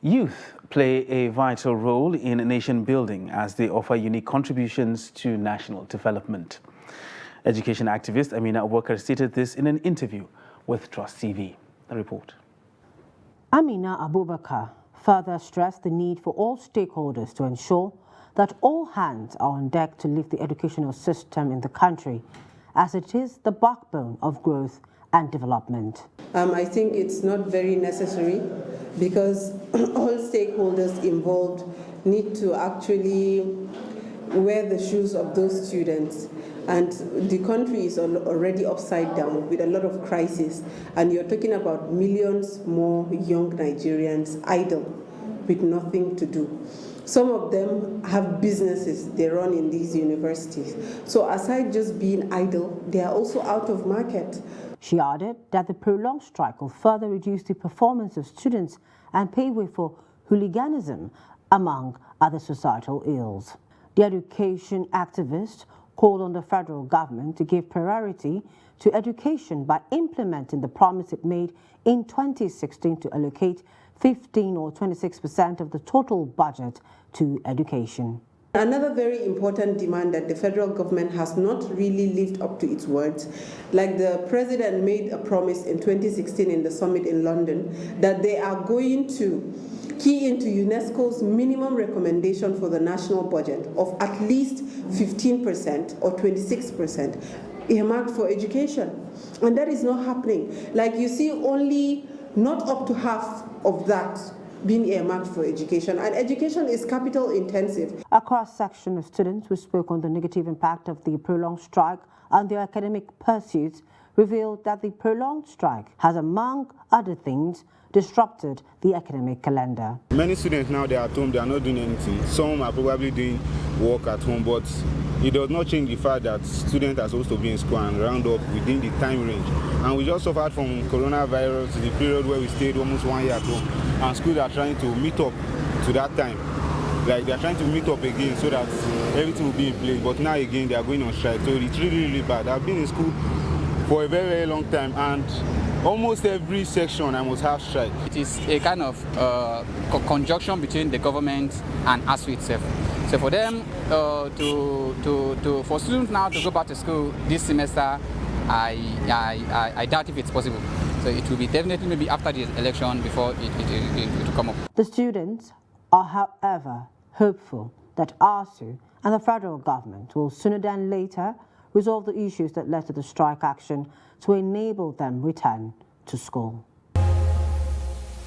Youth play a vital role in nation building as they offer unique contributions to national development. Education activist Amina Abubakar stated this in an interview with Trust TV. The report. Amina Abubakar further stressed the need for all stakeholders to ensure that all hands are on deck to lift the educational system in the country, as it is the backbone of growth and development. I think it's not very necessary because all stakeholders involved need to actually wear the shoes of those students. And the country is already upside down with a lot of crisis. And you're talking about millions more young Nigerians idle with nothing to do. Some of them have businesses they run in these universities. So aside just being idle, they are also out of market. She added that the prolonged strike will further reduce the performance of students and pave way for hooliganism, among other societal ills. The education activist called on the federal government to give priority to education by implementing the promise it made in 2016 to allocate 15 or 26% of the total budget to education. Another very important demand that the federal government has not really lived up to its words, like the president made a promise in 2016 in the summit in London, that they are going to key into UNESCO's minimum recommendation for the national budget of at least 15% or 26% earmarked for education. And that is not happening. Like you see, only not up to half of that being earmarked for education, and education is capital intensive. A cross-section of students who spoke on the negative impact of the prolonged strike on their academic pursuits revealed that the prolonged strike has, among other things, disrupted the academic calendar. Many students now, they are at home, they are not doing anything. Some are probably doing work at home, but it does not change the fact that students are supposed to be in school and round up within the time range. And we just suffered from coronavirus, the period where we stayed almost 1 year at home, and schools are trying to meet up to that time. Like they are trying to meet up again so that everything will be in place. But now again, they are going on strike. So it's really, really bad. I've been in school for a very, very long time, and almost every section I must have strike. It is a kind of conjunction between the government and ASUU itself. So for them for students now to go back to school this semester, I doubt if it's possible. So it will be definitely maybe after the election before it will come up. The students are, however, hopeful that ASUU and the federal government will sooner than later resolve the issues that led to the strike action to enable them return to school.